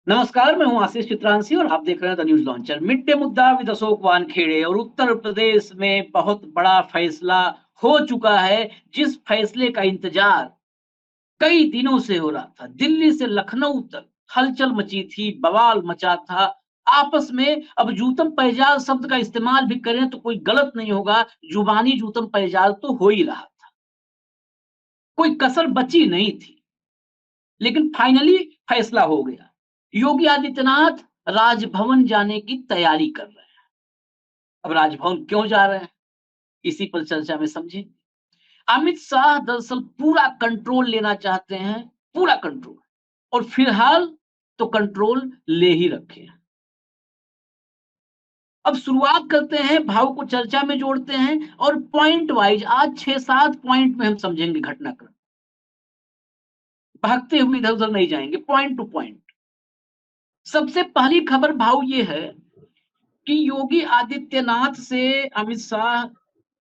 नमस्कार, मैं हूँ आशीष चित्रांशी और आप देख रहे हैं the news launcher. Mid day मुद्दा विद अशोक वानखेड़े। और उत्तर प्रदेश में बहुत बड़ा फैसला हो चुका है, जिस फैसले का इंतजार कई दिनों से हो रहा था। दिल्ली से लखनऊ तक हलचल मची थी, बवाल मचा था। आपस में अब जूतम पैजाल शब्द का इस्तेमाल भी करें तो कोई गलत नहीं होगा, जुबानी जूतम पैजाल तो हो ही रहा था। कोई कसर बची नहीं थी। लेकिन फाइनली फैसला हो गया। योगी आदित्यनाथ राजभवन जाने की तैयारी कर रहे हैं। अब राजभवन क्यों जा रहे हैं, इसी पर चर्चा में समझेंगे। अमित शाह दरअसल पूरा कंट्रोल लेना चाहते हैं, पूरा कंट्रोल। और फिलहाल तो कंट्रोल ले ही रखे हैं। अब शुरुआत करते हैं, भाव को चर्चा में जोड़ते हैं और पॉइंट वाइज आज 6-7 पॉइंट में हम समझेंगे घटनाक्रम। भागते हुए इधर उधर नहीं जाएंगे, पॉइंट टू पॉइंट। सबसे पहली खबर भाव ये है कि योगी आदित्यनाथ से अमित शाह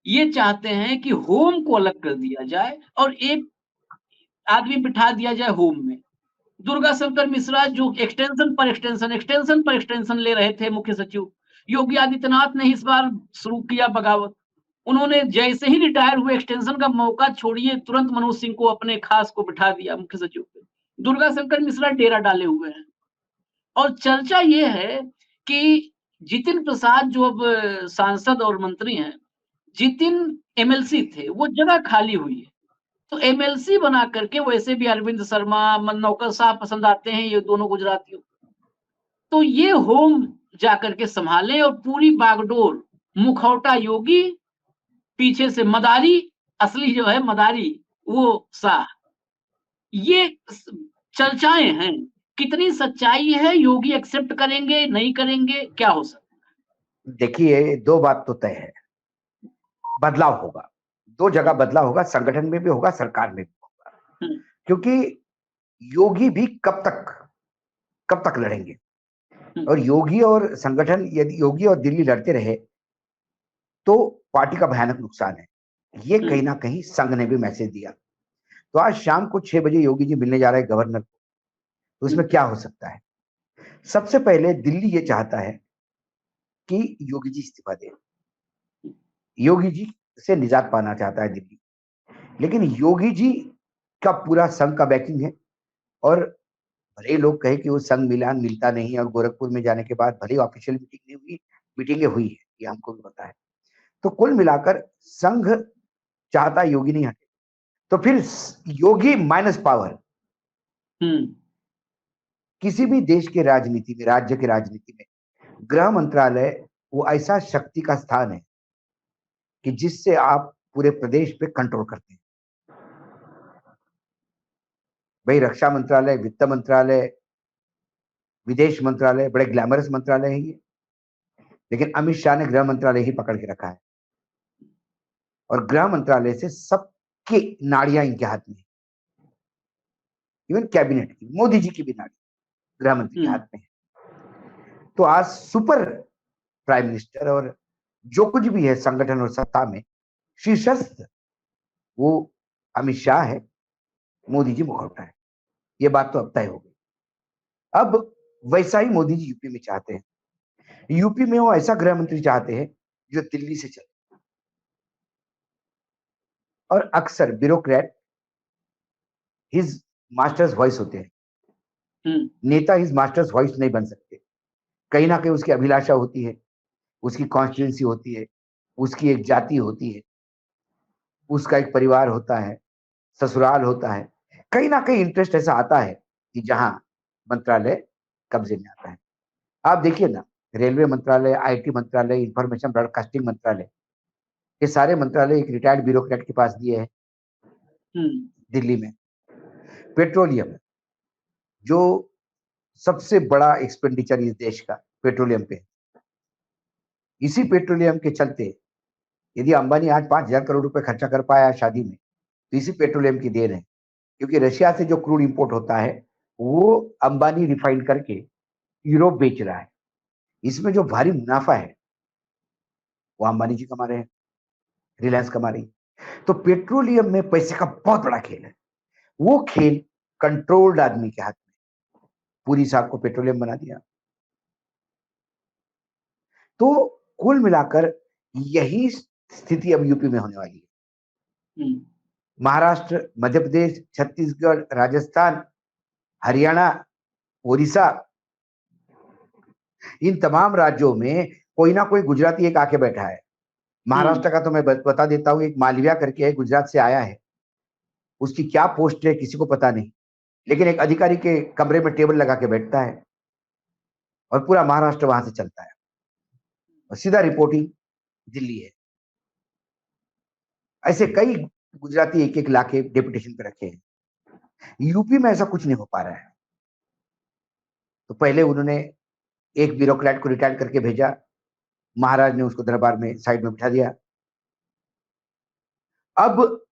ये चाहते हैं कि होम को अलग कर दिया जाए और एक आदमी बिठा दिया जाए होम में। दुर्गा शंकर मिश्रा जो एक्सटेंशन पर एक्सटेंशन ले रहे थे मुख्य सचिव, योगी आदित्यनाथ ने इस बार शुरू किया बगावत। उन्होंने जैसे ही रिटायर हुए एक्सटेंशन का मौका छोड़िए, तुरंत मनोज सिंह को अपने खास को बिठा दिया मुख्य सचिव पे। दुर्गा शंकर मिश्रा डेरा डाले हुए हैं। और चर्चा ये है कि जितिन प्रसाद जो अब सांसद और मंत्री हैं, जितिन एमएलसी थे, वो जगह खाली हुई है। तो एमएलसी बना करके वैसे भी अरविंद शर्मा, नौकर साहब पसंद आते हैं ये दोनों गुजरातियों। तो ये होम जाकर के संभालें और पूरी बागडोर मुखौटा योगी, पीछे से मदारी, असली जो है मदारी वो शाह। ये चर्चाएं हैं, कितनी सच्चाई है, योगी एक्सेप्ट करेंगे नहीं करेंगे, क्या हो सकता है? देखिए, दो बात तो तय है, बदलाव होगा। दो जगह बदलाव होगा, संगठन में भी होगा, सरकार में भी होगा। क्योंकि योगी भी कब तक लड़ेंगे। और योगी और संगठन, यदि योगी और दिल्ली लड़ते रहे तो पार्टी का भयानक नुकसान है। ये कहीं ना कहीं संघ ने भी मैसेज दिया। तो आज शाम को 6 बजे योगी जी मिलने जा रहे हैं गवर्नर को। तो उसमें क्या हो सकता है? सबसे पहले दिल्ली ये चाहता है कि योगी जी इस्तीफा दें। योगी जी से निजात पाना चाहता है दिल्ली। लेकिन योगी जी का पूरा संघ का बैकिंग है। और भले ही लोग कहे कि वो संघ मिलान मिलता नहीं है, और गोरखपुर में जाने के बाद भले ही ऑफिशियल मीटिंग नहीं हुई, मीटिंगें हुई है, ये हमको भी पता है। तो कुल मिलाकर संघ चाहता योगी नहीं हटे। तो फिर योगी माइनस पावर किसी भी देश के राजनीति में, राज्य की राजनीति में गृह मंत्रालय वो ऐसा शक्ति का स्थान है कि जिससे आप पूरे प्रदेश पे कंट्रोल करते हैं। भाई, रक्षा मंत्रालय, वित्त मंत्रालय, विदेश मंत्रालय बड़े ग्लैमरस मंत्रालय है ये। लेकिन अमित शाह ने गृह मंत्रालय ही पकड़ के रखा है। और गृह मंत्रालय से सबकी नाड़ियां इनके हाथ में, इवन कैबिनेट की, मोदी जी की भी नाड़ी गृह मंत्री के हाथ में है। तो आज सुपर प्राइम मिनिस्टर और जो कुछ भी है संगठन और सत्ता में शीर्षस्थ वो अमित शाह है, मोदी जी मुखौटा है। ये बात तो अब तय हो गई। अब वैसा ही मोदी जी यूपी में चाहते हैं। यूपी में वो ऐसा गृह मंत्री चाहते हैं जो दिल्ली से चले। और अक्सर ब्यूरोक्रेट हिज मास्टर्स वॉइस होते हैं। नेता हिज मास्टर्स वॉइस नहीं बन सकते। कहीं ना कहीं उसकी अभिलाषा होती है, उसकी कॉन्स्टिट्यूंसी होती है, उसकी एक जाति होती है, उसका एक परिवार होता है, ससुराल होता है। कहीं ना कहीं इंटरेस्ट ऐसा आता है कि जहां मंत्रालय कब्जे में आता है। आप देखिए ना, रेलवे मंत्रालय, आईटी मंत्रालय, इंफॉर्मेशन ब्रॉडकास्टिंग मंत्रालय, ये सारे मंत्रालय एक रिटायर्ड ब्यूरोक्रेट के पास दिए हैं दिल्ली में। पेट्रोलियम, जो सबसे बड़ा एक्सपेंडिचर इस देश का पेट्रोलियम पे, इसी पेट्रोलियम के चलते यदि अंबानी आज 5,000 करोड़ रुपए खर्चा कर पाया शादी में, तो इसी पेट्रोलियम की देन है। क्योंकि रशिया से जो क्रूड इंपोर्ट होता है वो अंबानी रिफाइन करके यूरोप बेच रहा है। इसमें जो भारी मुनाफा है वो अंबानी जी कमा रहे हैं, रिलायंस कमा रही है। तो पेट्रोलियम में पैसे का बहुत बड़ा खेल है। वो खेल कंट्रोल्ड आदमी के हाथ में, पूरी साग को पेट्रोलियम बना दिया। तो कुल मिलाकर यही स्थिति अब यूपी में होने वाली है। महाराष्ट्र, मध्य प्रदेश, छत्तीसगढ़, राजस्थान, हरियाणा, ओडिशा, इन तमाम राज्यों में कोई ना कोई गुजराती एक आके बैठा है। महाराष्ट्र का तो मैं बता देता हूँ, एक मालविया करके है, गुजरात से आया है। उसकी क्या पोस्ट है किसी को पता नहीं, लेकिन एक अधिकारी के कमरे में टेबल लगा के बैठता है और पूरा महाराष्ट्र वहां से चलता है और सीधा रिपोर्टिंग दिल्ली है। ऐसे कई गुजराती एक एक लाके डेपुटेशन पे रखे हैं। यूपी में ऐसा कुछ नहीं हो पा रहा है। तो पहले उन्होंने एक ब्यूरोक्रेट को रिटायर करके भेजा, महाराज ने उसको दरबार में साइड में बिठा दिया। अब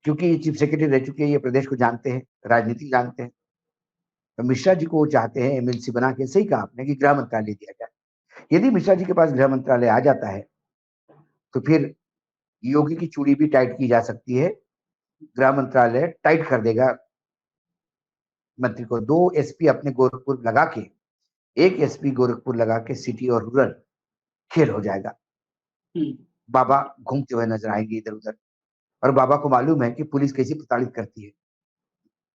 क्योंकि ये चीफ सेक्रेटरी रह चुके हैं, ये प्रदेश को जानते हैं, राजनीति जानते हैं, तो मिश्रा जी को वो चाहते हैं एमएलसी बना के, सही कहा आपने, कि गृह मंत्रालय दिया जाए। यदि मिश्रा जी के पास गृह मंत्रालय आ जाता है तो फिर योगी की चूड़ी भी टाइट की जा सकती है। गृह मंत्रालय टाइट कर देगा मंत्री को। 2 एसपी अपने गोरखपुर लगा के, 1 एसपी गोरखपुर लगा के सिटी और रूरल खेल हो जाएगा। बाबा घूमते हुए नजर आएंगे इधर उधर, और बाबा को मालूम है कि पुलिस कैसी प्रताड़ित करती है।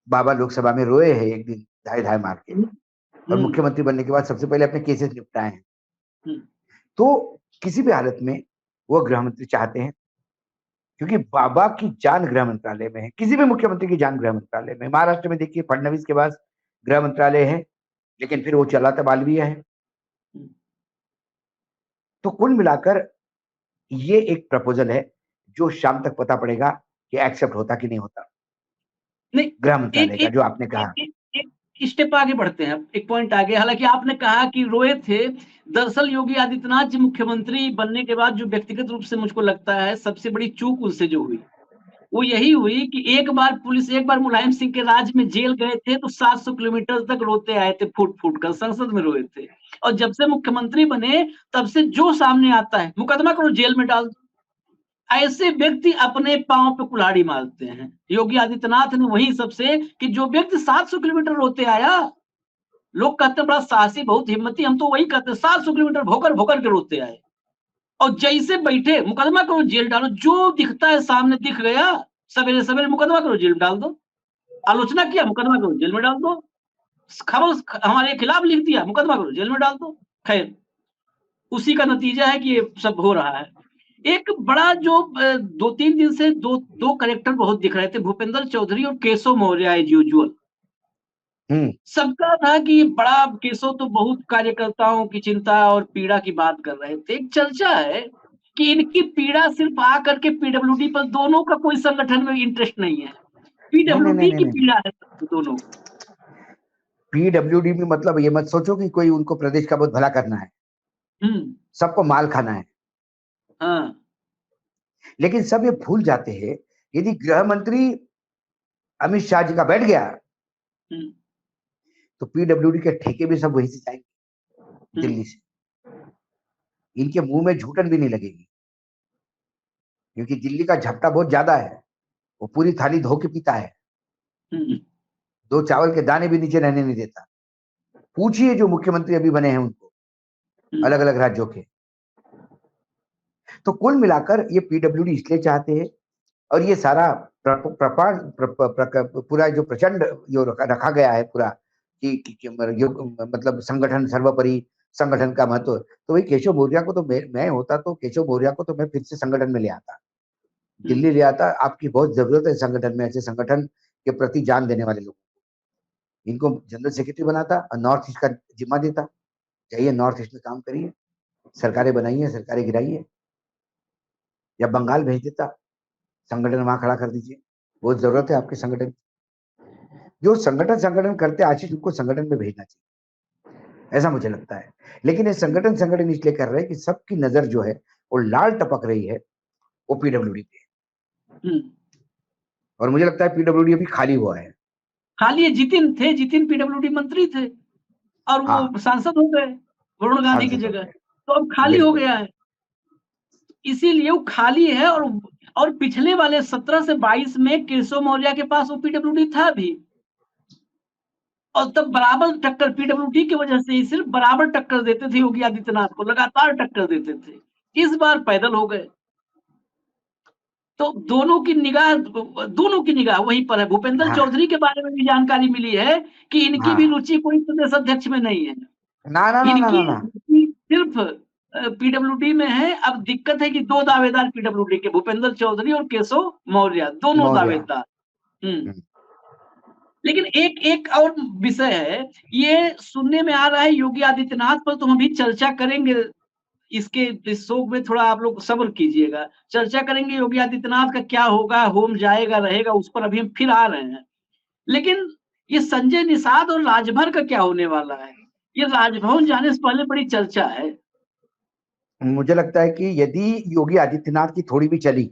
बाबा लोकसभा में रोए हैं एक दिन धाए धाए मार के, और मुख्यमंत्री बनने के बाद सबसे पहले अपने केसेस निपटाए हैं। तो किसी भी हालत में वो गृह मंत्री चाहते हैं, क्योंकि बाबा की जान गृह मंत्रालय में है, किसी भी मुख्यमंत्री की जान गृह मंत्रालय में। महाराष्ट्र में देखिए, फडणवीस के पास गृह मंत्रालय है, लेकिन फिर वो चलाता मालवीय है। तो कुल मिलाकर ये एक प्रपोजल है जो शाम तक पता पड़ेगा कि एक्सेप्ट होता कि नहीं होता। नहीं, गृह मंत्रालय का जो आपने कहा, एक स्टेप आगे बढ़ते हैं, एक पॉइंट आगे। हालांकि आपने कहा कि रोए थे, दरअसल योगी आदित्यनाथ जी मुख्यमंत्री बनने के बाद जो व्यक्तिगत रूप से मुझको लगता है सबसे बड़ी चूक उनसे जो हुई, वो यही हुई कि एक बार मुलायम सिंह के राज में जेल गए थे तो 700 किलोमीटर तक रोते आए थे, फूट फूट कर संसद में रोए थे। और जब से मुख्यमंत्री बने तब से जो सामने आता है मुकदमा करो, जेल में डाल दो। ऐसे व्यक्ति अपने पांव पे कुल्हाड़ी मारते हैं। योगी आदित्यनाथ ने वही सबसे कि जो व्यक्ति 700 किलोमीटर रोते आया, लोग कहते हैं बड़ा साहसी, बहुत हिम्मती, हम तो वही कहते हैं 700 किलोमीटर भोकर भोकर के रोते आए, और जैसे बैठे मुकदमा करो, जेल डालो। जो दिखता है सामने दिख गया, सवेरे सवेरे मुकदमा करो, जेल में डाल दो। आलोचना किया, मुकदमा करो, जेल में डाल दो। खबर हमारे खिलाफ लिख दिया, मुकदमा करो, जेल में डाल दो। खैर, उसी का नतीजा है कि ये सब हो रहा है। एक बड़ा जो 2-3 दिन से दो करेक्टर बहुत दिख रहे थे, भूपेंद्र चौधरी और केशव मौर्य एज यूजुअल। सबका था कि बड़ा केशव तो बहुत कार्यकर्ताओं की चिंता और पीड़ा की बात कर रहे थे। एक चर्चा है कि इनकी पीड़ा सिर्फ आकर के पीडब्ल्यूडी पर, दोनों का कोई संगठन में इंटरेस्ट नहीं है, पीडब्ल्यूडी की पीड़ा है दोनों। पीडब्ल्यूडी में मतलब ये मत सोचो कि कोई उनको प्रदेश का बहुत भला करना है, सबको माल खाना है। हाँ। लेकिन सब ये भूल जाते हैं, यदि गृह मंत्री अमित शाह जी का बैठ गया तो पीडब्ल्यूडी के ठेके भी सब वहीं से जाएंगे, दिल्ली से। इनके मुंह में झूठन भी नहीं लगेगी, क्योंकि दिल्ली का झपटा बहुत ज्यादा है। वो पूरी थाली धो के पीता है, 2 चावल के दाने भी नीचे रहने नहीं देता। पूछिए जो मुख्यमंत्री अभी बने हैं उनको, अलग अलग राज्यों के। तो कुल मिलाकर ये पीडब्ल्यूडी इसलिए चाहते हैं, और ये सारा पूरा जो प्रचंड जो रखा गया है पूरा कि मतलब संगठन सर्वोपरि, संगठन का महत्व। तो वही केशव मौर्य को तो मैं होता तो केशव मौर्य को तो मैं फिर से संगठन में ले आता, दिल्ली ले आता। आपकी बहुत जरूरत है संगठन में, ऐसे संगठन के प्रति जान देने वाले लोग। इनको जनरल सेक्रेटरी बनाता और नॉर्थ ईस्ट का जिम्मा देता, जाइए नॉर्थ ईस्ट में काम करिए, सरकारें बनाइए, सरकारें गिराइए। या बंगाल भेज देता, संगठन वहां खड़ा कर दीजिए, बहुत जरूरत है आपके संगठन। जो संगठन करते आशीष, उनको संगठन में भेजना चाहिए, ऐसा मुझे लगता है। लेकिन ये संगठन इसलिए कर रहे हैं कि सबकी नजर जो है वो लाल टपक रही है वो पीडब्ल्यूडी पे। और मुझे लगता है पीडब्ल्यूडी अभी खाली हुआ है। खाली है। जितिन पीडब्ल्यूडी मंत्री थे और वो सांसद हो गए वरुण गांधी की जगह, तो अब खाली हो गया है, इसीलिए वो खाली है। और पिछले वाले 17 से 22 में केशव मौर्य के पास वो पीडब्ल्यूडी था भी, और तब बराबर टक्कर पीडब्ल्यूडी की वजह से ही सिर्फ बराबर टक्कर देते थे योगी आदित्यनाथ को, लगातार टक्कर देते थे। इस बार पैदल हो गए। तो दोनों की निगाह वहीं पर है। भूपेंद्र हाँ चौधरी के बारे में भी जानकारी मिली है कि इनकी भी हाँ, रुचि कोई प्रदेश अध्यक्ष में नहीं है, ना ना ना ना इनकी ना ना, रुचि सिर्फ पीडब्ल्यूडी में है। अब दिक्कत है कि दो दावेदार पीडब्ल्यूडी के, भूपेंद्र चौधरी और केशव मौर्य, दोनों मौर्य। दावेदार। हम्म, लेकिन एक एक और विषय है, ये सुनने में आ रहा है योगी आदित्यनाथ पर, तो हम भी चर्चा करेंगे इसके इस शो में, थोड़ा आप लोग सब्र कीजिएगा, चर्चा करेंगे योगी आदित्यनाथ का क्या होगा, होम जाएगा रहेगा, उस पर अभी हम फिर आ रहे हैं। लेकिन ये संजय निषाद और राजभर का क्या होने वाला है, ये राजभवन जाने से पहले बड़ी चर्चा है। मुझे लगता है कि यदि योगी आदित्यनाथ की थोड़ी भी चली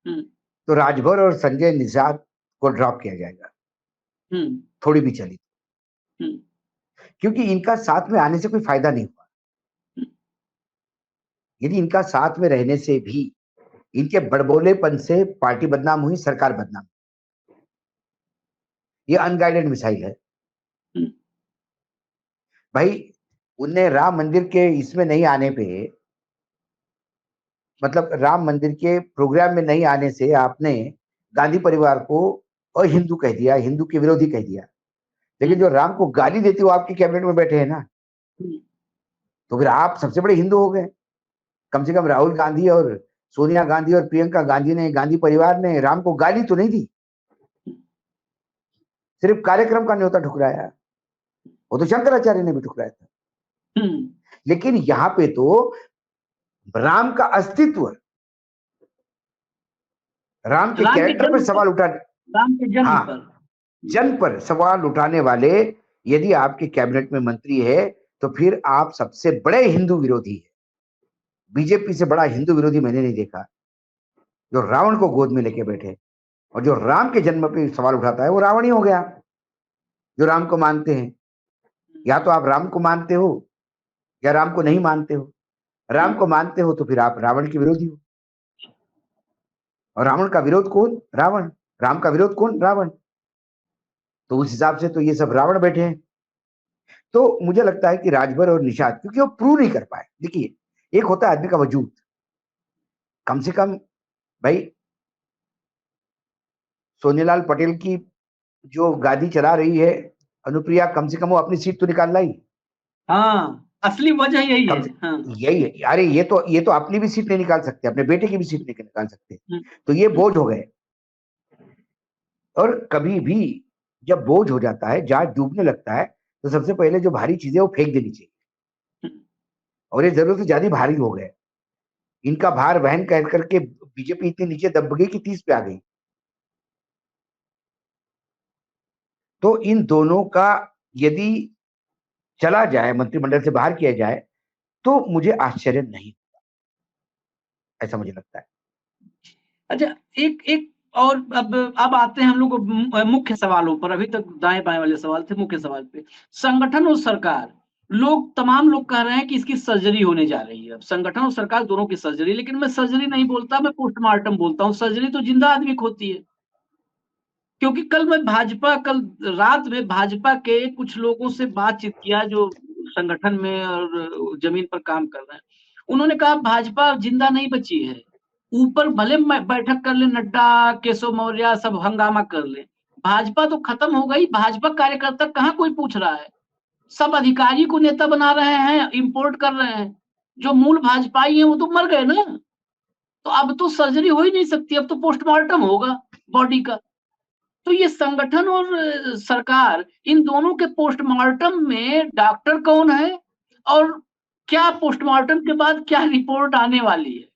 तो राजभर और संजय निषाद को ड्रॉप किया जाएगा, थोड़ी भी चली, क्योंकि इनका साथ में आने से कोई फायदा नहीं हुआ। यदि इनका साथ में रहने से भी इनके बड़बोलेपन से पार्टी बदनाम हुई, सरकार बदनाम, ये अनगाइडेड मिसाइल है भाई। उनने राम मंदिर के इसमें नहीं आने पे, मतलब राम मंदिर के प्रोग्राम में नहीं आने से आपने गांधी परिवार को अहिंदू कह दिया, हिंदू के विरोधी कह दिया। लेकिन जो राम को गाली देते हो आपके कैबिनेट में बैठे हैं ना, तो फिर आप सबसे बड़े हिंदू हो गए। कम से कम राहुल गांधी और सोनिया गांधी और प्रियंका गांधी ने, गांधी परिवार ने राम को गाली तो नहीं दी, सिर्फ कार्यक्रम का न्योता ठुकराया। वो तो शंकराचार्य ने भी ठुकराया था। लेकिन यहाँ पे तो राम का अस्तित्व, राम के कैरेक्टर पर सवाल उठा, राम के जन्म पर, जन्म पर सवाल उठाने वाले यदि आपके कैबिनेट में मंत्री है, तो फिर आप सबसे बड़े हिंदू विरोधी है। बीजेपी से बड़ा हिंदू विरोधी मैंने नहीं देखा, जो रावण को गोद में लेके बैठे और जो राम के जन्म पे सवाल उठाता है वो रावण ही हो गया। जो राम को मानते हैं, या तो आप राम को मानते हो या राम को नहीं मानते हो। राम को मानते हो तो फिर आप रावण के विरोधी हो, और रावण का विरोध कौन? रावण। राम का विरोध कौन? रावण। तो उस हिसाब से तो ये सब रावण बैठे हैं। तो मुझे लगता है कि राजभर और निषाद, क्योंकि वो प्रूव नहीं कर पाए। देखिए, एक होता है आदमी का वजूद, कम से कम भाई सोनीलाल पटेल की जो गादी चला रही है अनुप्रिया, कम से कम वो अपनी सीट तो निकाल लाई। हाँ, असली वजह यही है। हाँ। यही है। अरे ये तो अपनी भी सीट नहीं निकाल सकते, अपने बेटे की भी सीट नहीं निकाल सकते, तो ये बोझ हो गए। और कभी भी जब बोझ हो जाता है, जहाज डूबने लगता है, तो सबसे पहले जो भारी चीजें वो फेंक देनी चाहिए। और ये जरूरत से ज्यादा भारी हो गए। इनका भार वहन कर करके बीजेपी इतनी नीचे दब गई कि 30 पे आ गई। तो इन दोनों का यदि चला जाए, मंत्रिमंडल से बाहर किया जाए, तो मुझे आश्चर्य नहीं होगा, ऐसा मुझे लगता है। अच्छा, एक एक और अब आते हैं हम लोग मुख्य सवालों पर। अभी तक दाएं बाएं वाले सवाल थे, मुख्य सवाल पे। संगठन और सरकार, तमाम लोग कह रहे हैं कि इसकी सर्जरी होने जा रही है। अब संगठन और सरकार दोनों की सर्जरी, लेकिन मैं सर्जरी नहीं बोलता, मैं पोस्टमार्टम बोलता हूँ। सर्जरी तो जिंदा आदमी को होती है। क्योंकि कल रात में भाजपा के कुछ लोगों से बातचीत किया जो संगठन में और जमीन पर काम कर रहे हैं। उन्होंने कहा भाजपा जिंदा नहीं बची है। ऊपर भले बैठक कर ले, नड्डा, केशव मौर्य सब हंगामा कर ले, भाजपा तो खत्म हो गई। भाजपा कार्यकर्ता कहाँ कोई पूछ रहा है? सब अधिकारी को नेता बना रहे हैं, इंपोर्ट कर रहे हैं। जो मूल भाजपाई है वो तो मर गए ना। तो अब तो सर्जरी हो ही नहीं सकती, अब तो पोस्टमार्टम होगा बॉडी का। तो ये संगठन और सरकार, इन दोनों के पोस्टमार्टम में डॉक्टर कौन है, और क्या पोस्टमार्टम के बाद क्या रिपोर्ट आने वाली है?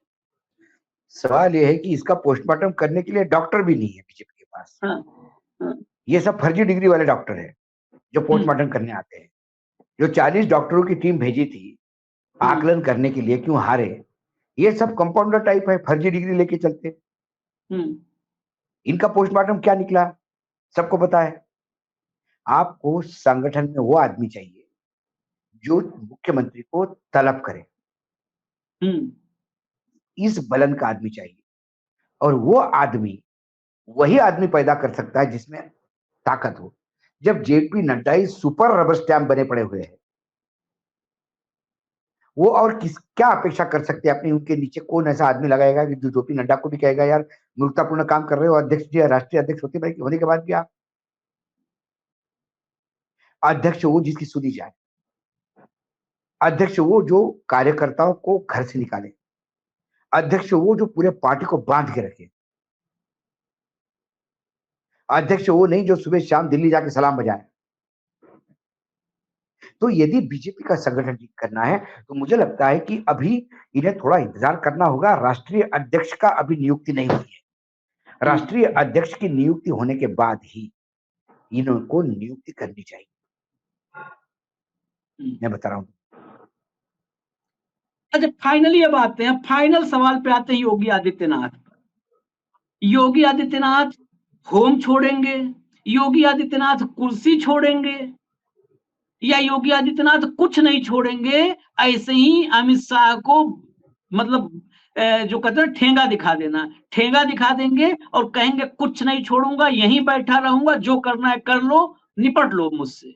सवाल यह है कि इसका पोस्टमार्टम करने के लिए डॉक्टर भी नहीं है बीजेपी के पास। हाँ। ये सब फर्जी डिग्री वाले डॉक्टर है जो पोस्टमार्टम करने आते हैं। जो 40 डॉक्टरों की टीम भेजी थी आकलन करने के लिए, क्यों हारे? ये सब कंपाउंडर टाइप है, फर्जी डिग्री लेके चलते। इनका पोस्टमार्टम क्या निकला सबको पता है। आपको संगठन में वो आदमी चाहिए जो मुख्यमंत्री को तलब करे, इस बलन का आदमी चाहिए। और वो आदमी, वही आदमी पैदा कर सकता है जिसमें ताकत हो। जब जेपी नड्डा ही सुपर रबर स्टैम्प बने पड़े हुए हैं, वो और क्या अपेक्षा कर सकते हैं अपने? उनके नीचे कौन ऐसा आदमी लगाएगा कि जो जेपी नड्डा को भी कहेगा यार मूर्खतापूर्ण काम कर रहे हो, अध्यक्ष जी राष्ट्रीय अध्यक्ष होने के बाद भी आप अध्यक्ष वो जिसकी सुनी जाए, अध्यक्ष वो जो कार्यकर्ताओं को घर से निकाले, अध्यक्ष वो जो पूरे पार्टी को बांध के रखे, अध्यक्ष वो नहीं जो सुबह शाम दिल्ली जाके सलाम बजाए। तो यदि बीजेपी का संगठन ठीक करना है तो मुझे लगता है कि अभी इन्हें थोड़ा इंतजार करना होगा। राष्ट्रीय अध्यक्ष का अभी नियुक्ति नहीं हुई है। राष्ट्रीय अध्यक्ष की नियुक्ति होने के बाद ही इनको नियुक्ति करनी चाहिए। मैं बता रहा हूं। अच्छा, फाइनली अब आते हैं, फाइनल सवाल पे आते हैं योगी आदित्यनाथ। योगी आदित्यनाथ होम छोड़ेंगे, योगी आदित्यनाथ कुर्सी छोड़ेंगे, या योगी आदित्यनाथ कुछ नहीं छोड़ेंगे, ऐसे ही अमित शाह को मतलब जो कहते हैं ठेंगा दिखा देना, ठेंगा दिखा देंगे और कहेंगे कुछ नहीं छोड़ूंगा, यहीं बैठा रहूंगा, जो करना है कर लो, निपट लो मुझसे।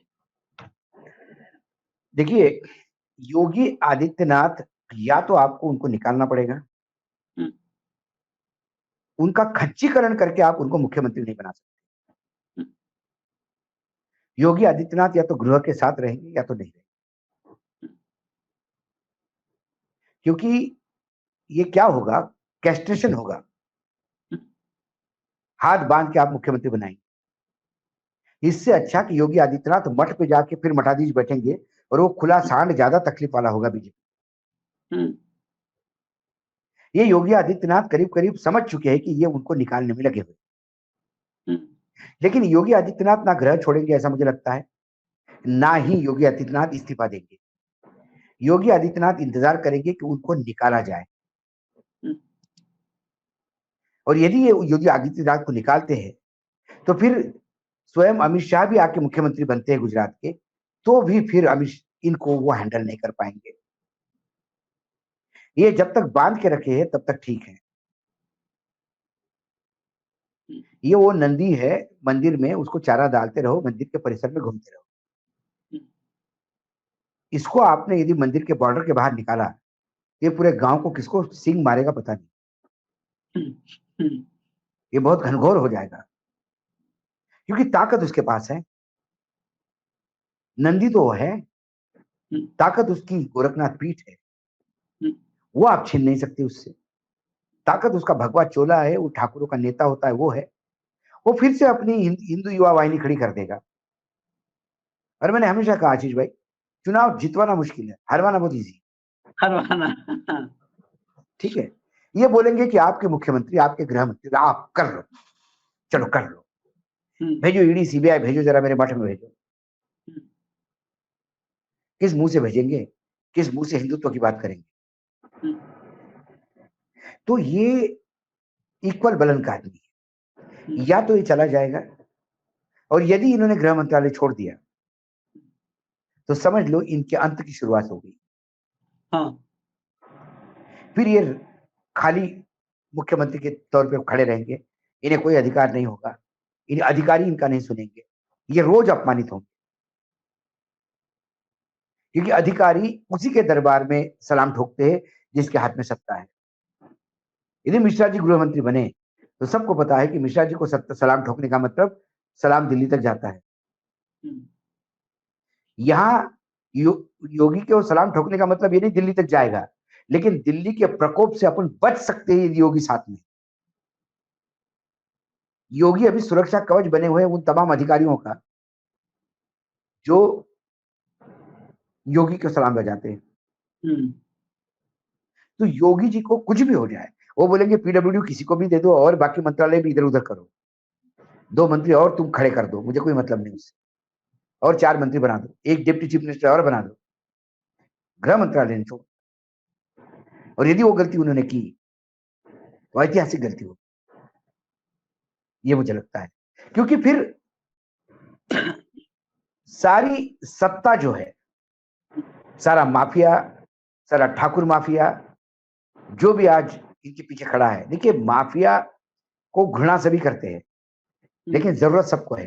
देखिए, योगी आदित्यनाथ या तो आपको उनको निकालना पड़ेगा, उनका खच्चीकरण करके आप उनको मुख्यमंत्री नहीं बना सकते। योगी आदित्यनाथ या तो गृह के साथ रहेंगे या तो नहीं रहेंगे, क्योंकि ये क्या होगा, कैस्ट्रेशन होगा। हाथ बांध के आप मुख्यमंत्री बनाएंगे। इससे अच्छा कि योगी आदित्यनाथ मठ पे जाके फिर मठाधीश बैठेंगे और वो खुला सांड ज्यादा तकलीफ वाला होगा बीजेपी। ये योगी आदित्यनाथ करीब करीब समझ चुके हैं कि ये उनको निकालने में लगे हुए। लेकिन योगी आदित्यनाथ ना ग्रह छोड़ेंगे ऐसा मुझे लगता है, ना ही योगी आदित्यनाथ इस्तीफा देंगे। योगी आदित्यनाथ इंतजार करेंगे कि उनको निकाला जाए, और यदि ये योगी आदित्यनाथ को निकालते हैं तो फिर स्वयं अमित शाह भी आके मुख्यमंत्री बनते हैं गुजरात के, तो भी फिर इनको वो हैंडल नहीं कर पाएंगे। ये जब तक बांध के रखे हैं तब तक ठीक है। ये वो नंदी है मंदिर में, उसको चारा डालते रहो, मंदिर के परिसर में घूमते रहो। इसको आपने यदि मंदिर के बॉर्डर के बाहर निकाला, ये पूरे गांव को किसको सिंग मारेगा पता नहीं। ये बहुत घनघोर हो जाएगा, क्योंकि ताकत उसके पास है। नंदी तो वो है, ताकत उसकी गोरखनाथ पीठ है, वो आप छीन नहीं सकते उससे। ताकत उसका भगवा चोला है, वो ठाकुरों का नेता होता है, वो है। वो फिर से अपनी हिंदू युवा वाहिनी खड़ी कर देगा। और मैंने हमेशा कहा आशीष भाई, चुनाव जितवाना मुश्किल है, हरवाना बहुत इजी। हरवाना ठीक है। ये बोलेंगे कि आपके मुख्यमंत्री, आपके गृह मंत्री, आप कर लो, चलो कर लो, भेजो ईडी सीबीआई भेजो, जरा मेरे मठ में भेजो। किस मुंह से भेजेंगे, किस मुंह से हिंदुत्व की बात करेंगे? तो ये इक्वल बलन का आदमी है। या तो ये चला जाएगा, और यदि इन्होंने गृह मंत्रालय छोड़ दिया तो समझ लो इनके अंत की शुरुआत हो गई। हाँ। फिर ये खाली मुख्यमंत्री के तौर पे खड़े रहेंगे, इन्हें कोई अधिकार नहीं होगा, इन्हें अधिकारी इनका नहीं सुनेंगे, ये रोज अपमानित होंगे, क्योंकि अधिकारी उसी के दरबार में सलाम ठोकते हैं जिसके हाथ में सत्ता है। यदि मिश्रा जी गृह मंत्री बने तो सबको पता है कि मिश्रा जी को सलाम ठोकने का मतलब सलाम दिल्ली तक जाता है। यहां योगी के वो सलाम ठोकने का मतलब ये नहीं दिल्ली तक जाएगा, लेकिन दिल्ली के प्रकोप से अपन बच सकते हैं योगी साथ में। योगी अभी सुरक्षा कवच बने हुए हैं उन तमाम अधिकारियों का जो योगी को सलाम बजाते हैं। तो योगी जी को कुछ भी हो जाए, वो बोलेंगे पीडब्ल्यूडी किसी को भी दे दो और बाकी मंत्रालय भी इधर उधर करो, 2 मंत्री और तुम खड़े कर दो, मुझे कोई मतलब नहीं उससे, और 4 मंत्री बना दो, एक डिप्टी चीफ मिनिस्टर और बना दो, गृह मंत्रालय छोड़। और यदि वो गलती उन्होंने की तो ऐतिहासिक गलती हो, ये मुझे लगता है, क्योंकि फिर सारी सत्ता जो है, सारा माफिया, सारा ठाकुर माफिया जो भी आज इनके पीछे खड़ा है, देखिए माफिया को घृणा सभी करते हैं, लेकिन जरूरत सबको है।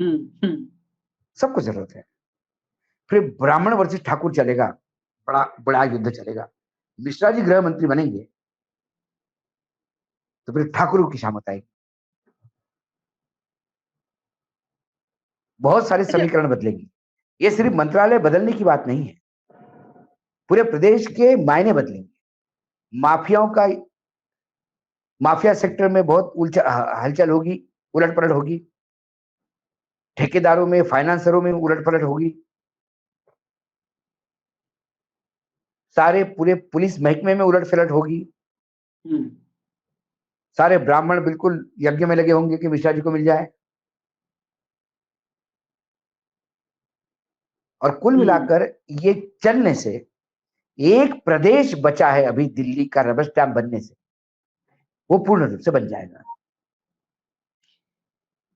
सबको जरूरत है। फिर ब्राह्मण वर्सेस ठाकुर चलेगा, बड़ा बड़ा युद्ध चलेगा। मिश्रा जी गृह मंत्री बनेंगे तो फिर ठाकुरों की शामत आएगी। बहुत सारे समीकरण बदलेंगे। ये सिर्फ मंत्रालय बदलने की बात नहीं है, पूरे प्रदेश के मायने बदलेंगे। माफियाओं का, माफिया सेक्टर में बहुत हलचल होगी, उलट पलट होगी। ठेकेदारों में, फाइनेंसरों में उलट पलट होगी। सारे पूरे पुलिस महकमे में उलट पलट होगी। सारे ब्राह्मण बिल्कुल यज्ञ में लगे होंगे कि मिश्रा जी को मिल जाए। और कुल मिलाकर ये चलने से एक प्रदेश बचा है अभी दिल्ली का रबर स्टैंप बनने से, वो पूर्ण रूप से बन जाएगा।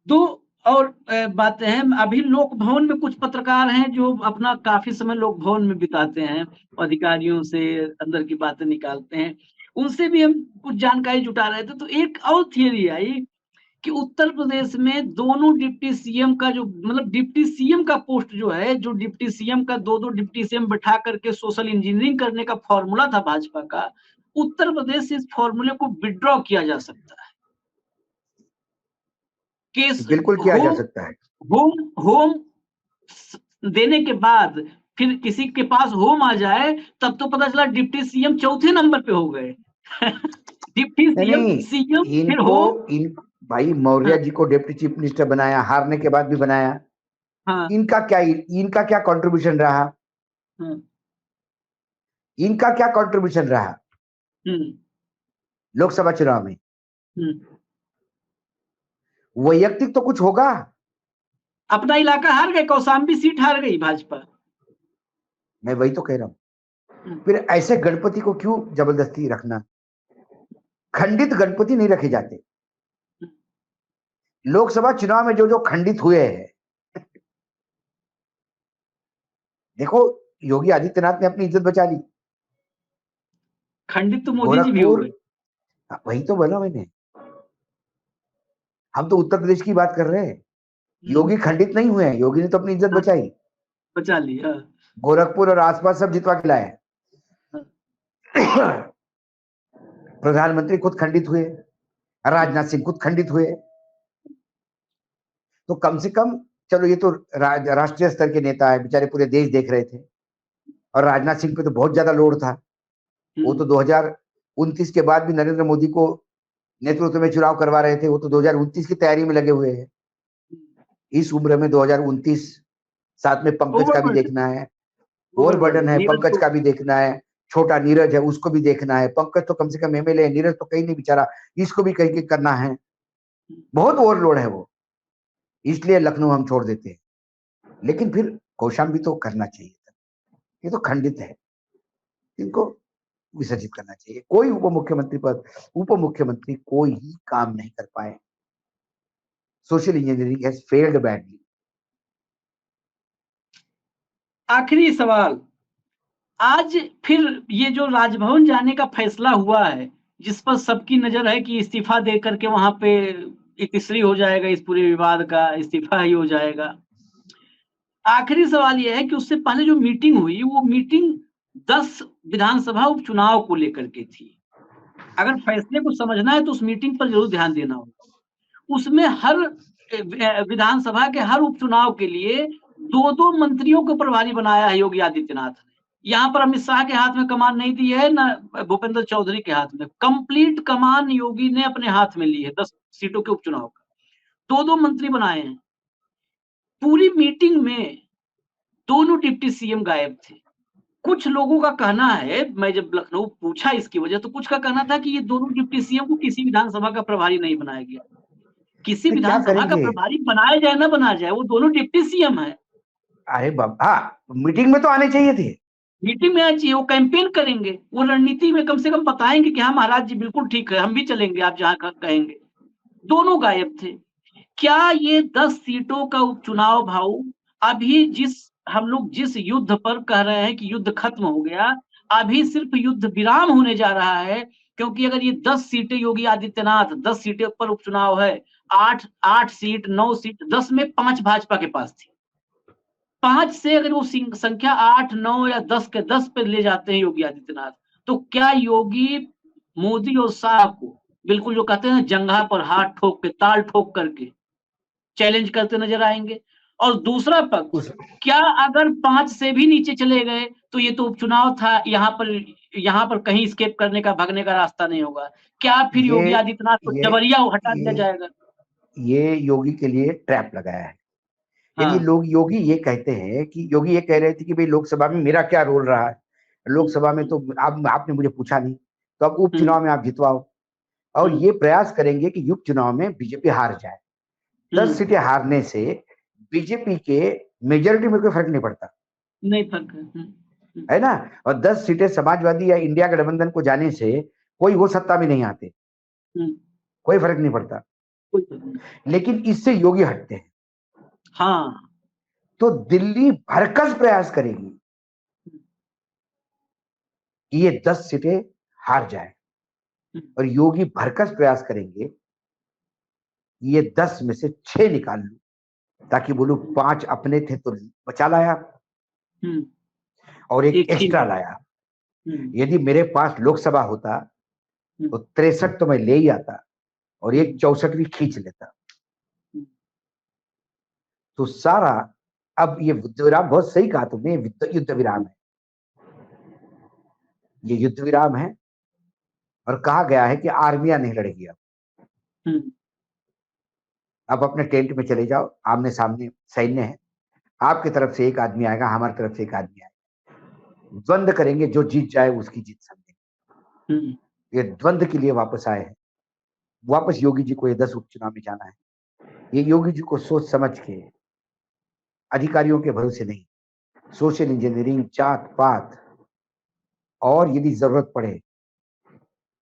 दो और बातें हैं। अभी लोक भवन में कुछ पत्रकार हैं जो अपना काफी समय लोक भवन में बिताते हैं, अधिकारियों से अंदर की बातें निकालते हैं, उनसे भी हम कुछ जानकारी जुटा रहे थे। तो एक और थियरी आई कि उत्तर प्रदेश में दोनों डिप्टी सीएम का जो, मतलब डिप्टी सीएम का पोस्ट जो है, जो डिप्टी सीएम का दो डिप्टी सीएम बैठा करके सोशल इंजीनियरिंग करने का फॉर्मूला था भाजपा का, उत्तर प्रदेश से इस फॉर्मूले को विड्रॉ किया जा सकता है। केस बिल्कुल किया जा सकता है। होम देने के बाद फिर किसी के पास होम आ जाए, तब तो पता चला डिप्टी सीएम चौथे नंबर पे हो गए। डिप्टी सीएम फिर होम। भाई मौर्य जी को डिप्टी चीफ मिनिस्टर बनाया, हारने के बाद भी बनाया। हाँ। इनका क्या कंट्रीब्यूशन रहा? हाँ। इनका क्या कंट्रीब्यूशन रहा लोकसभा चुनाव में? वैयक्तिक तो कुछ होगा। अपना इलाका हार गए, कौशाम्बी सीट हार गई भाजपा। मैं वही तो कह रहा हूं। फिर ऐसे गणपति को क्यों जबरदस्ती रखना? खंडित गणपति नहीं रखे जाते। लोकसभा चुनाव में जो जो खंडित हुए हैं, देखो योगी आदित्यनाथ ने अपनी इज्जत बचा ली। खंडित तो मोदी जी भी हो गए। वही तो बोला मैंने, हम तो उत्तर प्रदेश की बात कर रहे हैं। योगी खंडित नहीं हुए हैं, योगी ने तो अपनी इज्जत बचाई, बचा ली। गोरखपुर और आसपास सब जितवा के लाए। प्रधानमंत्री खुद खंडित हुए, राजनाथ सिंह खुद खंडित हुए। तो कम से कम चलो, ये तो राष्ट्रीय स्तर के नेता है, बेचारे पूरे देश देख रहे थे। और राजनाथ सिंह पे तो बहुत ज्यादा लोड था। वो तो 2029 के बाद भी नरेंद्र मोदी को नेतृत्व में चुनाव करवा रहे थे। वो तो 2029 की तैयारी में लगे हुए हैं। इस उम्र में 2029, साथ में पंकज का भी देखना है, और बर्डन है, पंकज का भी देखना है, छोटा नीरज है उसको भी देखना है। पंकज तो कम से कम एमएलए है, नीरज तो कहीं नहीं बेचारा, इसको भी कहीं करना है। बहुत ओवरलोड है वो, इसलिए लखनऊ हम छोड़ देते हैं। लेकिन फिर कौशाम्बी तो करना चाहिए था। ये तो खंडित है, इनको विसर्जित करना चाहिए। कोई उप मुख्यमंत्री कोई ही काम नहीं कर पाए। Social engineering has failed badly. आखिरी सवाल, आज फिर ये जो राजभवन जाने का फैसला हुआ है, जिस पर सबकी नजर है कि इस्तीफा दे करके वहां पे इतिश्री हो जाएगा, इस पूरे विवाद का इस्तीफा ही हो जाएगा। आखिरी सवाल यह है कि उससे पहले जो मीटिंग हुई, वो मीटिंग 10 विधानसभा उपचुनाव को लेकर के थी। अगर फैसले को समझना है तो उस मीटिंग पर जरूर ध्यान देना होगा। उसमें हर विधानसभा के हर उपचुनाव के लिए 2-2 मंत्रियों को प्रभारी बनाया है योगी आदित्यनाथ ने। यहाँ पर अमित शाह के हाथ में कमान नहीं दी है, न भूपेंद्र चौधरी के हाथ में। कंप्लीट कमान योगी ने अपने हाथ में ली है 10 सीटों के उपचुनाव का। 2-2 मंत्री बनाए हैं। पूरी मीटिंग में दोनों डिप्टी सीएम गायब थे। कुछ लोगों का कहना है, मैं जब लखनऊ पूछा इसकी वजह, तो कुछ का कहना था कि ये दोनों डिप्टी सीएम को किसी विधानसभा का प्रभारी नहीं बनाया गया। किसी विधानसभा का प्रभारी बनाया जाए ना बनाया जाए, वो दोनों डिप्टी सीएम है। अरे बाबा, मीटिंग में तो आने चाहिए थे। मीटिंग में आना चाहिए, वो कैंपेन करेंगे, वो रणनीति में कम से कम बताएंगे कि हाँ महाराज जी बिल्कुल ठीक है, हम भी चलेंगे आप जहां कहेंगे। दोनों गायब थे। क्या ये 10 सीटों का उपचुनाव भाऊ अभी हम लोग जिस युद्ध पर कह रहे हैं कि युद्ध खत्म हो गया, अभी सिर्फ युद्ध विराम होने जा रहा है? क्योंकि अगर ये 10 सीटें योगी आदित्यनाथ 10 सीटें पर उपचुनाव है, 8 सीट, 9 सीट, 10 में 5 भाजपा के पास थी। 5 से अगर वो संख्या 8, 9 या 10 के 10 पे ले जाते हैं योगी आदित्यनाथ, तो क्या योगी मोदी और शाह को बिल्कुल जो कहते हैं जंघा पर हाथ ठोक के, ताल ठोक करके चैलेंज करते नजर आएंगे? और दूसरा पक्ष, क्या अगर 5 से भी नीचे चले गए तो ये तो उपचुनाव था, यहाँ पर कहीं स्केप करने का, भागने का रास्ता नहीं होगा, क्या फिर योगी आदित्यनाथ को जबरिया हटा दिया जाएगा? ये योगी के लिए ट्रैप लगाया है। यदि लोग योगी ये कहते हैं कि योगी ये कह रहे थे कि भाई लोकसभा में मेरा क्या रोल रहा है, लोकसभा में तो आपने मुझे पूछा नहीं, तो अब उपचुनाव में आप जितवाओ, और ये प्रयास करेंगे कि उपचुनाव में बीजेपी हार जाए। 10 सीटें हारने से बीजेपी के मेजोरिटी में कोई फर्क नहीं पड़ता, नहीं फर्क है ना। और 10 सीटें समाजवादी या इंडिया गठबंधन को जाने से कोई वो सत्ता में नहीं आते, कोई फर्क नहीं पड़ता। लेकिन इससे योगी हटते हैं। हाँ, तो दिल्ली भरकस प्रयास करेगी कि ये 10 सीटें हार जाए, और योगी भरकस प्रयास करेंगे ये 10 में से 6 निकाल लूं, ताकि बोलूं 5 अपने थे तो बचा लाया और एक एक्स्ट्रा लाया। यदि मेरे पास लोकसभा होता तो 63 तो मैं ले ही आता और एक 64 भी खींच लेता। तो सारा, अब ये युद्ध विराम, बहुत सही कहा तुमने, युद्ध विराम है, ये युद्ध विराम है। और कहा गया है कि आर्मियां नहीं लड़ेगी अब अपने टेंट में चले जाओ, आमने सामने सैन्य है, आपकी तरफ से एक आदमी आएगा, हमारी तरफ से एक आदमी आएगा, द्वंद्व करेंगे, जो जीत जाए उसकी जीत समझेंगे। ये द्वंद्व के लिए वापस आए हैं, वापस योगी जी को ये 10 उपचुनाव में जाना है। ये योगी जी को सोच समझ के, अधिकारियों के भरोसे नहीं, सोशल इंजीनियरिंग, जात पात, और यदि जरूरत पड़े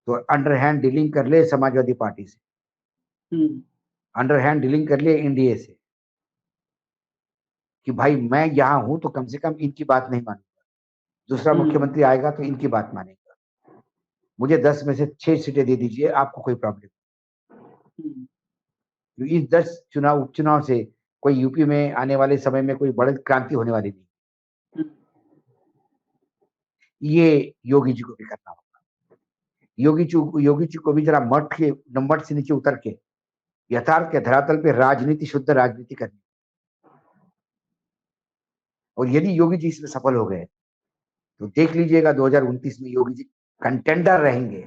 तो अंडरहैंड डीलिंग कर ले समाजवादी पार्टी से, अंडरहैंड डीलिंग कर ले एनडीए से, कि भाई मैं यहां हूं तो कम से कम इनकी बात नहीं मानूंगा, दूसरा मुख्यमंत्री आएगा तो इनकी बात मानेगा, मुझे 10 में से 6 सीटें दे दीजिए, आपको कोई प्रॉब्लम नहीं। इस 10 उपचुनाव से कोई यूपी में आने वाले समय में कोई बड़ी क्रांति होने वाली नहीं। ये योगी जी को भी करना होगा। योगी जी को भी जरा मठ से नीचे उतर के यथार्थ के धरातल पे राजनीति, शुद्ध राजनीति करनी। और यदि योगी जी इसमें सफल हो गए तो देख लीजिएगा 2029 में योगी जी कंटेंडर रहेंगे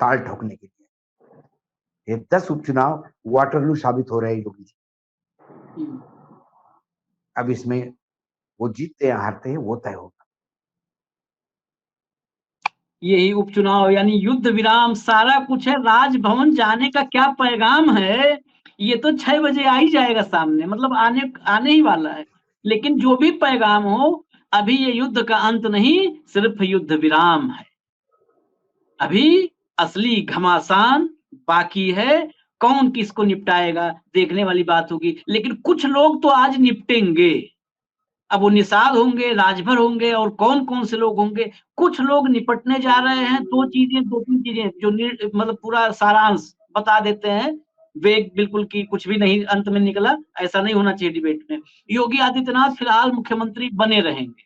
ताल ठोकने के लिए। ये 10 उपचुनाव वाटरलू साबित हो रहे हैं योगी जी। अब इसमें वो जीतते या हारते हैं वो तय होगा। यही उपचुनाव यानी युद्ध विराम, सारा कुछ है। राजभवन जाने का क्या पैगाम है, ये तो 6 बजे आ ही जाएगा सामने, मतलब आने ही वाला है। लेकिन जो भी पैगाम हो, अभी ये युद्ध का अंत नहीं, सिर्फ युद्ध विराम है। अभी असली घमासान बाकी है। कौन किसको निपटाएगा देखने वाली बात होगी, लेकिन कुछ लोग तो आज निपटेंगे। अब वो निषाद होंगे, राजभर होंगे, और कौन कौन से लोग होंगे, कुछ लोग निपटने जा रहे हैं। 2-3 चीजें जो मतलब पूरा सारांश बता देते हैं, वेग बिल्कुल की कुछ भी नहीं अंत में निकला, ऐसा नहीं होना चाहिए डिबेट में। योगी आदित्यनाथ फिलहाल मुख्यमंत्री बने रहेंगे,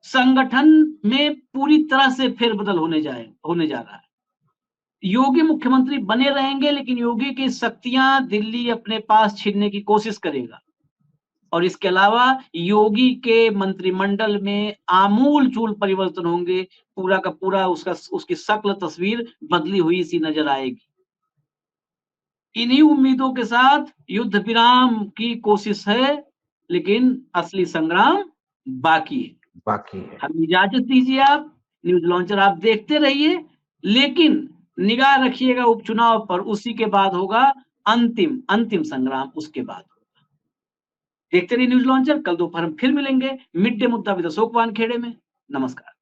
संगठन में पूरी तरह से फेरबदल होने जा रहा है। योगी मुख्यमंत्री बने रहेंगे, लेकिन योगी की शक्तियां दिल्ली अपने पास छीनने की कोशिश करेगा। और इसके अलावा योगी के मंत्रिमंडल में आमूल चूल परिवर्तन होंगे, पूरा का पूरा उसकी शक्ल तस्वीर बदली हुई सी नजर आएगी। इन्हीं उम्मीदों के साथ युद्ध विराम की कोशिश है, लेकिन असली संग्राम बाकी है। हम इजाजत दीजिए, आप न्यूज लॉन्चर आप देखते रहिए, लेकिन निगाह रखिएगा उपचुनाव पर, उसी के बाद होगा अंतिम संग्राम, उसके बाद। देखते रहिए न्यूज लॉन्चर। कल दोपहर फिर मिलेंगे मिड डे मुद्दा विद अशोक वानखेड़े में। नमस्कार।